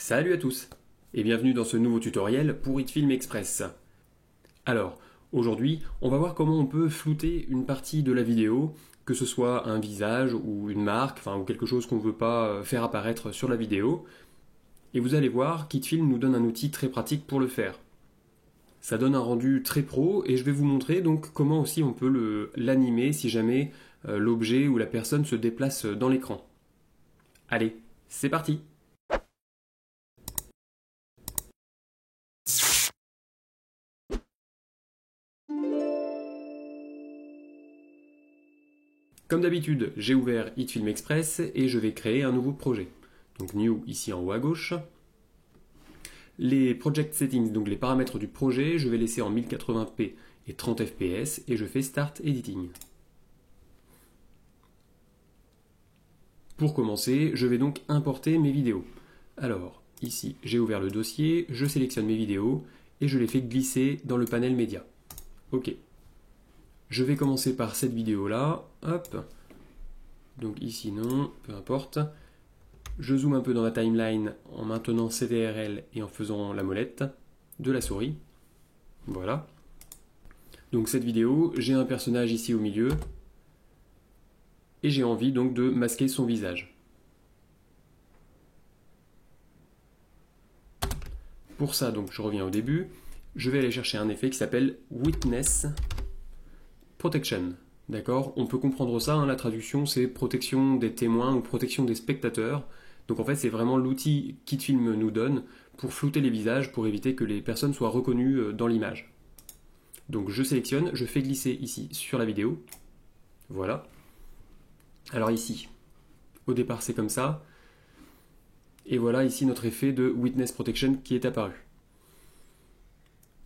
Salut à tous et bienvenue dans ce nouveau tutoriel pour HitFilm Express. Alors, aujourd'hui, on va voir comment on peut flouter une partie de la vidéo, que ce soit un visage ou une marque, ou quelque chose qu'on ne veut pas faire apparaître sur la vidéo. Et vous allez voir qu'HitFilm nous donne un outil très pratique pour le faire. Ça donne un rendu très pro et je vais vous montrer donc comment aussi on peut l'animer si jamais l'objet ou la personne se déplace dans l'écran. Allez, c'est parti! Comme d'habitude, j'ai ouvert HitFilm Express et je vais créer un nouveau projet. Donc New ici en haut à gauche. Les Project Settings, donc les paramètres du projet, je vais laisser en 1080p et 30 fps et je fais Start Editing. Pour commencer, je vais donc importer mes vidéos. Alors, ici, j'ai ouvert le dossier, je sélectionne mes vidéos et je les fais glisser dans le panel média. OK. Je vais commencer par cette vidéo-là. Hop. Donc ici, non, peu importe. Je zoome un peu dans la timeline en maintenant CTRL et en faisant la molette de la souris. Voilà. Donc cette vidéo, j'ai un personnage ici au milieu. Et j'ai envie donc de masquer son visage. Pour ça, donc je reviens au début. Je vais aller chercher un effet qui s'appelle Witness Protection. D'accord? On peut comprendre ça, la traduction c'est protection des témoins ou protection des spectateurs. Donc en fait c'est vraiment l'outil qu'HitFilm nous donne pour flouter les visages, pour éviter que les personnes soient reconnues dans l'image. Donc je sélectionne, je fais glisser ici sur la vidéo. Voilà. Alors ici, au départ c'est comme ça. Et voilà ici notre effet de Witness Protection qui est apparu.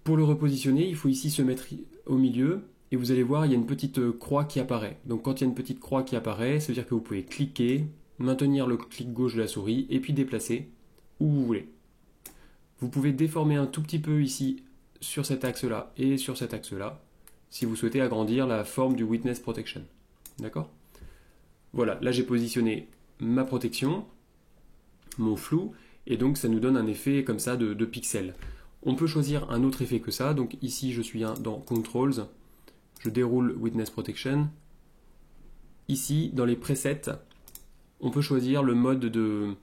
Pour le repositionner, il faut ici se mettre au milieu. Et vous allez voir, il y a une petite croix qui apparaît. Donc quand il y a une petite croix qui apparaît, ça veut dire que vous pouvez cliquer, maintenir le clic gauche de la souris et puis déplacer où vous voulez. Vous pouvez déformer un tout petit peu ici sur cet axe-là et sur cet axe-là si vous souhaitez agrandir la forme du Witness Protection. D'accord? Voilà, là j'ai positionné ma protection, mon flou, et donc ça nous donne un effet comme ça de pixels. On peut choisir un autre effet que ça, donc ici je suis dans Controls. Je déroule Witness Protection. Ici, dans les presets, on peut choisir le mode de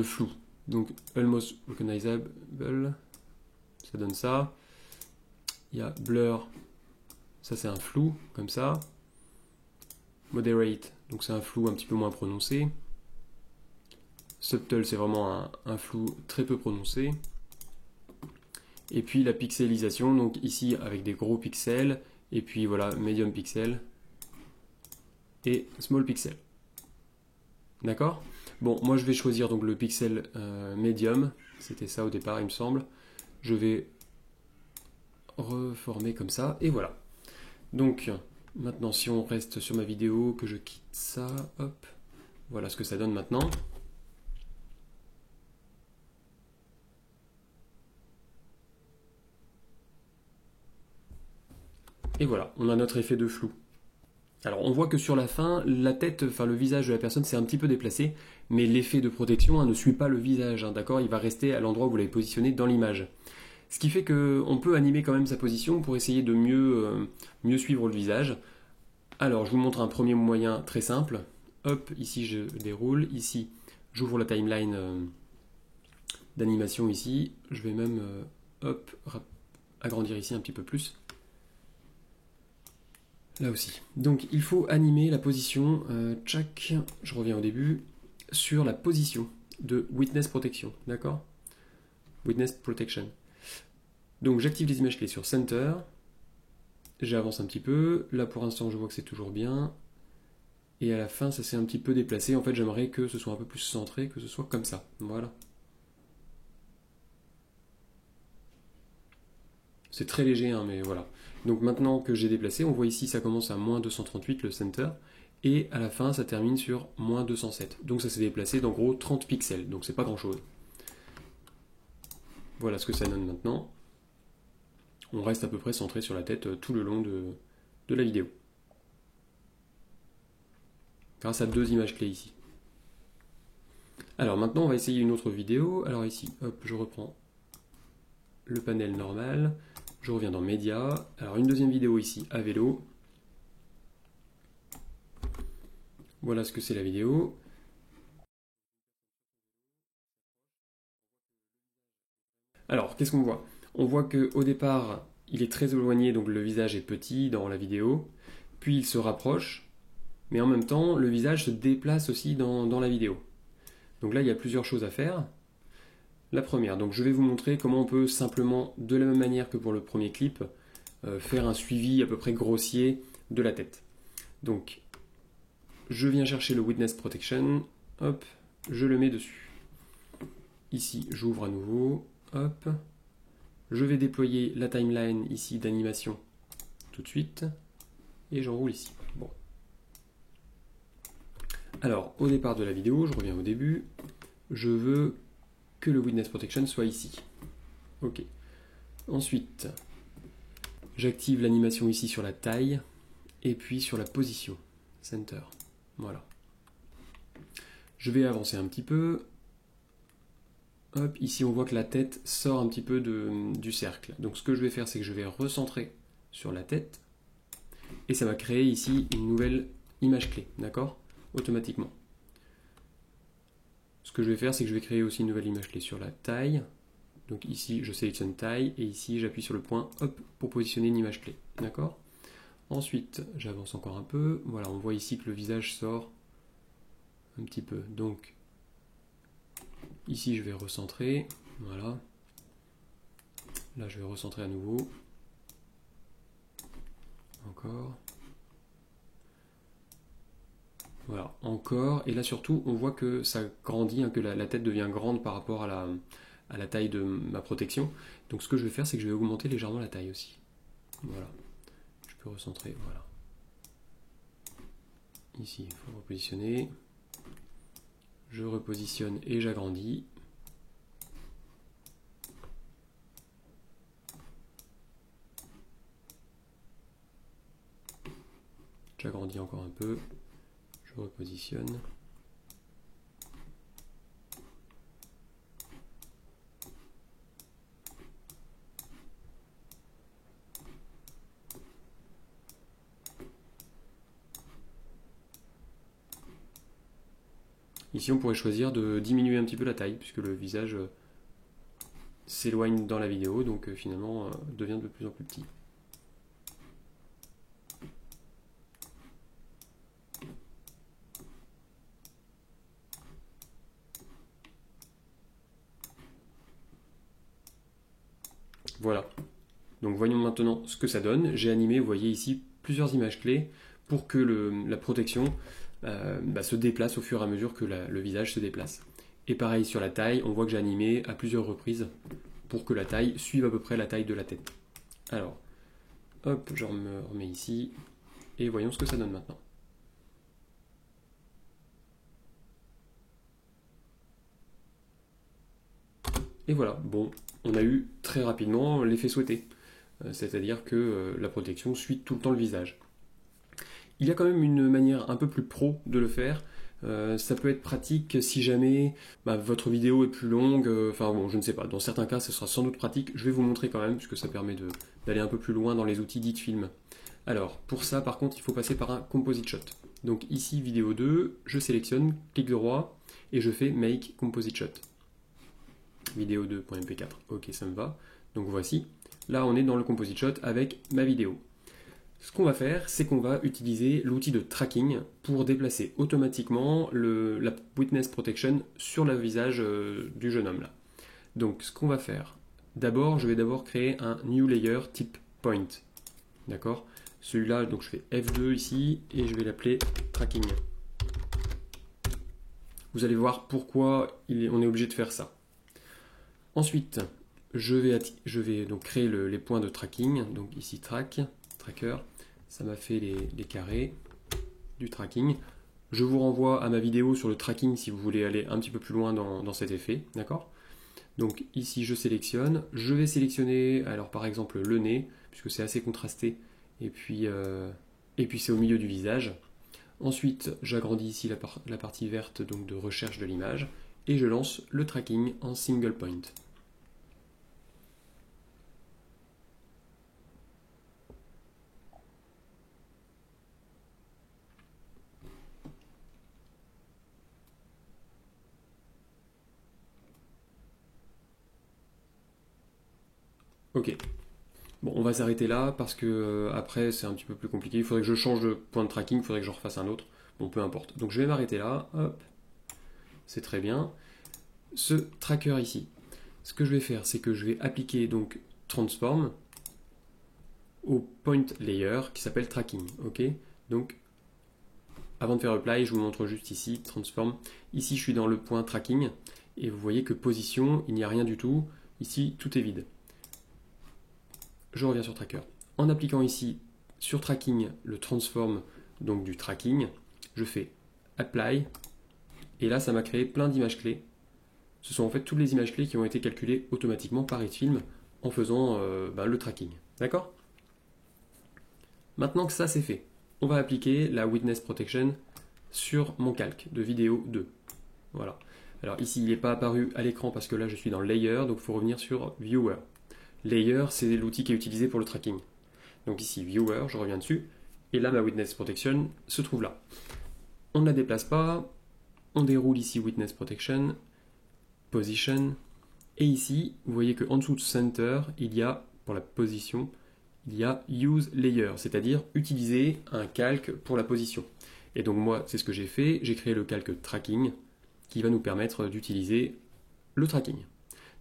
flou. Donc, Almost Recognizable, ça donne ça. Il y a Blur, ça c'est un flou, comme ça. Moderate, donc c'est un flou un petit peu moins prononcé. Subtle, c'est vraiment un flou très peu prononcé. Et puis la pixelisation, donc ici avec des gros pixels. Et puis voilà, medium pixel et small pixel. D'accord? Bon, moi je vais choisir donc le pixel medium. C'était ça au départ, il me semble. Je vais reformer comme ça. Et voilà. Donc, maintenant, si on reste sur ma vidéo, que je quitte ça, hop. Voilà ce que ça donne maintenant. Et voilà, on a notre effet de flou. Alors on voit que sur la fin, la tête, le visage de la personne s'est un petit peu déplacé, mais l'effet de protection ne suit pas le visage, d'accord? Il va rester à l'endroit où vous l'avez positionné dans l'image. Ce qui fait qu'on peut animer quand même sa position pour essayer de mieux suivre le visage. Alors je vous montre un premier moyen très simple. Hop, ici je déroule, ici j'ouvre la timeline d'animation ici. Je vais même agrandir ici un petit peu plus. Là aussi. Donc il faut animer la position, je reviens au début, sur la position de Witness Protection, d'accord? Witness Protection. Donc j'active les images clés sur Center, j'avance un petit peu, là pour l'instant je vois que c'est toujours bien, et à la fin ça s'est un petit peu déplacé, en fait j'aimerais que ce soit un peu plus centré, que ce soit comme ça, voilà. C'est très léger, mais voilà. Donc maintenant que j'ai déplacé, on voit ici ça commence à moins 238 le center, et à la fin ça termine sur moins 207. Donc ça s'est déplacé d'en gros 30 pixels, donc c'est pas grand chose. Voilà ce que ça donne maintenant. On reste à peu près centré sur la tête tout le long de la vidéo. Grâce à deux images clés ici. Alors maintenant, on va essayer une autre vidéo. Alors ici, hop, je reprends le panel normal. Je reviens dans Média. Alors une deuxième vidéo ici, à vélo. Voilà ce que c'est la vidéo. Alors, qu'est-ce qu'on voit? On voit qu'au départ, il est très éloigné, donc le visage est petit dans la vidéo. Puis il se rapproche, mais en même temps, le visage se déplace aussi dans la vidéo. Donc là, il y a plusieurs choses à faire. La première, donc je vais vous montrer comment on peut simplement, de la même manière que pour le premier clip, faire un suivi à peu près grossier de la tête. Donc, je viens chercher le Witness Protection, hop, je le mets dessus. Ici, j'ouvre à nouveau, hop, je vais déployer la timeline ici d'animation tout de suite, et j'enroule ici. Bon. Alors, au départ de la vidéo, je reviens au début, je veux que le Witness Protection soit ici. Ok. Ensuite, j'active l'animation ici sur la taille, et puis sur la position, center. Voilà. Je vais avancer un petit peu. Hop, ici on voit que la tête sort un petit peu du cercle. Donc ce que je vais faire, c'est que je vais recentrer sur la tête. Et ça va créer ici une nouvelle image clé, d'accord? Automatiquement. Ce que je vais faire, c'est que je vais créer aussi une nouvelle image clé sur la taille. Donc ici, je sélectionne taille, et ici, j'appuie sur le point, hop, pour positionner une image clé, d'accord? Ensuite, j'avance encore un peu. Voilà, on voit ici que le visage sort un petit peu. Donc, ici, je vais recentrer. Voilà. Là, je vais recentrer à nouveau. Encore. Voilà, encore. Et là, surtout, on voit que ça grandit, hein, que la tête devient grande par rapport à la taille de ma protection. Donc, ce que je vais faire, c'est que je vais augmenter légèrement la taille aussi. Voilà. Je peux recentrer, voilà. Ici, il faut repositionner. Je repositionne et j'agrandis. J'agrandis encore un peu. Je repositionne. Ici, on pourrait choisir de diminuer un petit peu la taille, puisque le visage s'éloigne dans la vidéo, donc finalement devient de plus en plus petit. Voilà. Donc voyons maintenant ce que ça donne. J'ai animé, vous voyez ici, plusieurs images clés pour que la protection se déplace au fur et à mesure que le visage se déplace. Et pareil sur la taille, on voit que j'ai animé à plusieurs reprises pour que la taille suive à peu près la taille de la tête. Alors, hop, je me remets ici, et voyons ce que ça donne maintenant. Et voilà, bon, on a eu très rapidement l'effet souhaité. C'est-à-dire que la protection suit tout le temps le visage. Il y a quand même une manière un peu plus pro de le faire. Ça peut être pratique si jamais votre vidéo est plus longue. Enfin bon, je ne sais pas. Dans certains cas, ce sera sans doute pratique. Je vais vous montrer quand même, puisque ça permet d'aller un peu plus loin dans les outils dits de film. Alors, pour ça, par contre, il faut passer par un composite shot. Donc ici, vidéo 2, je sélectionne, clic droit, et je fais Make Composite Shot. Vidéo 2.mp4. Ok, ça me va. Donc voici. Là, on est dans le composite shot avec ma vidéo. Ce qu'on va faire, c'est qu'on va utiliser l'outil de tracking pour déplacer automatiquement la Witness Protection sur le visage du jeune homme là. Donc ce qu'on va faire, je vais d'abord créer un New Layer type Point. D'accord? Celui-là, donc je fais F2 ici et je vais l'appeler Tracking. Vous allez voir pourquoi on est obligé de faire ça. Ensuite, je vais donc créer les points de tracking. Donc ici tracker, ça m'a fait les carrés du tracking. Je vous renvoie à ma vidéo sur le tracking si vous voulez aller un petit peu plus loin dans cet effet, d'accord? Donc ici je sélectionne, je vais sélectionner alors par exemple le nez, puisque c'est assez contrasté, et puis c'est au milieu du visage. Ensuite, j'agrandis ici la partie verte donc de recherche de l'image et je lance le tracking en single point. Ok. Bon, on va s'arrêter là parce que après c'est un petit peu plus compliqué. Il faudrait que je change de point de tracking, il faudrait que je refasse un autre. Bon, peu importe. Donc je vais m'arrêter là. Hop. C'est très bien. Ce tracker ici, ce que je vais faire, c'est que je vais appliquer donc transform au point layer qui s'appelle tracking. Ok. Donc avant de faire apply, je vous montre juste ici transform. Ici, je suis dans le point tracking et vous voyez que position, il n'y a rien du tout. Ici, tout est vide. Je reviens sur tracker. En appliquant ici sur tracking le transform donc du tracking, je fais apply et là ça m'a créé plein d'images clés. Ce sont en fait toutes les images clés qui ont été calculées automatiquement par HitFilm en faisant le tracking. D'accord? Maintenant que ça c'est fait, on va appliquer la Witness Protection sur mon calque de vidéo 2. Voilà. Alors ici il n'est pas apparu à l'écran parce que là je suis dans Layer, donc il faut revenir sur Viewer. Layer, c'est l'outil qui est utilisé pour le tracking. Donc ici, Viewer, je reviens dessus, et là, ma Witness Protection se trouve là. On ne la déplace pas, on déroule ici Witness Protection, Position, et ici, vous voyez qu'en dessous de Center, il y a, pour la position, il y a Use Layer, c'est-à-dire utiliser un calque pour la position. Et donc moi, c'est ce que j'ai fait, j'ai créé le calque Tracking, qui va nous permettre d'utiliser le tracking.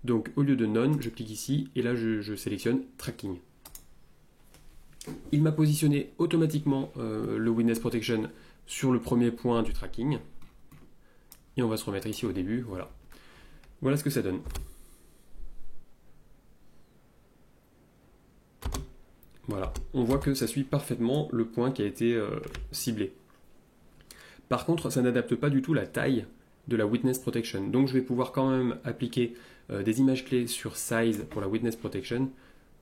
Donc au lieu de None, je clique ici et là je sélectionne Tracking. Il m'a positionné automatiquement le Witness Protection sur le premier point du tracking. Et on va se remettre ici au début, voilà. Voilà ce que ça donne. Voilà, on voit que ça suit parfaitement le point qui a été ciblé. Par contre, ça n'adapte pas du tout la taille de la Witness Protection. Donc je vais pouvoir quand même appliquer des images clés sur Size pour la Witness Protection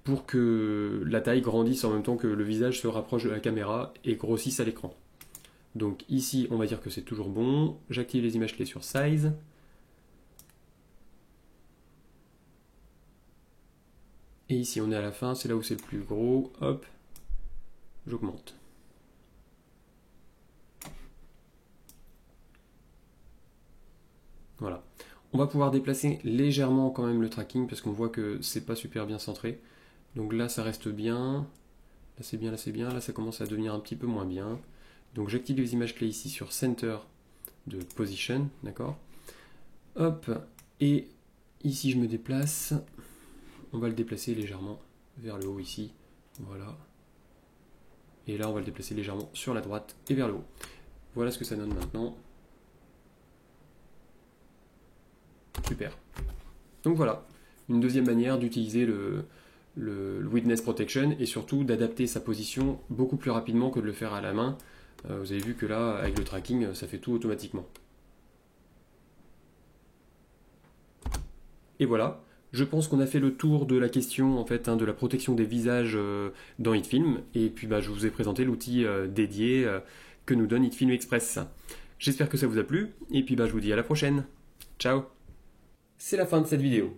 pour que la taille grandisse en même temps que le visage se rapproche de la caméra et grossisse à l'écran. Donc ici, on va dire que c'est toujours bon. J'active les images clés sur Size. Et ici, on est à la fin, c'est là où c'est le plus gros. Hop, j'augmente. Voilà. On va pouvoir déplacer légèrement quand même le tracking parce qu'on voit que c'est pas super bien centré. Donc là, ça reste bien. Là, c'est bien, là, c'est bien. Là, ça commence à devenir un petit peu moins bien. Donc j'active les images clés ici sur Center de Position, d'accord? Hop, et ici je me déplace. On va le déplacer légèrement vers le haut ici. Voilà. Et là, on va le déplacer légèrement sur la droite et vers le haut. Voilà ce que ça donne maintenant. Super. Donc voilà, une deuxième manière d'utiliser le Witness Protection et surtout d'adapter sa position beaucoup plus rapidement que de le faire à la main. Vous avez vu que là, avec le tracking, ça fait tout automatiquement. Et voilà, je pense qu'on a fait le tour de la question en fait, de la protection des visages dans HitFilm. Et puis je vous ai présenté l'outil dédié que nous donne HitFilm Express. J'espère que ça vous a plu, et puis je vous dis à la prochaine. Ciao! C'est la fin de cette vidéo.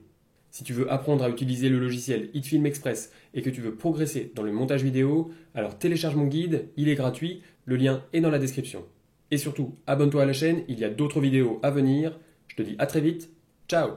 Si tu veux apprendre à utiliser le logiciel HitFilm Express et que tu veux progresser dans le montage vidéo, alors télécharge mon guide, il est gratuit, le lien est dans la description. Et surtout, abonne-toi à la chaîne, il y a d'autres vidéos à venir. Je te dis à très vite, ciao!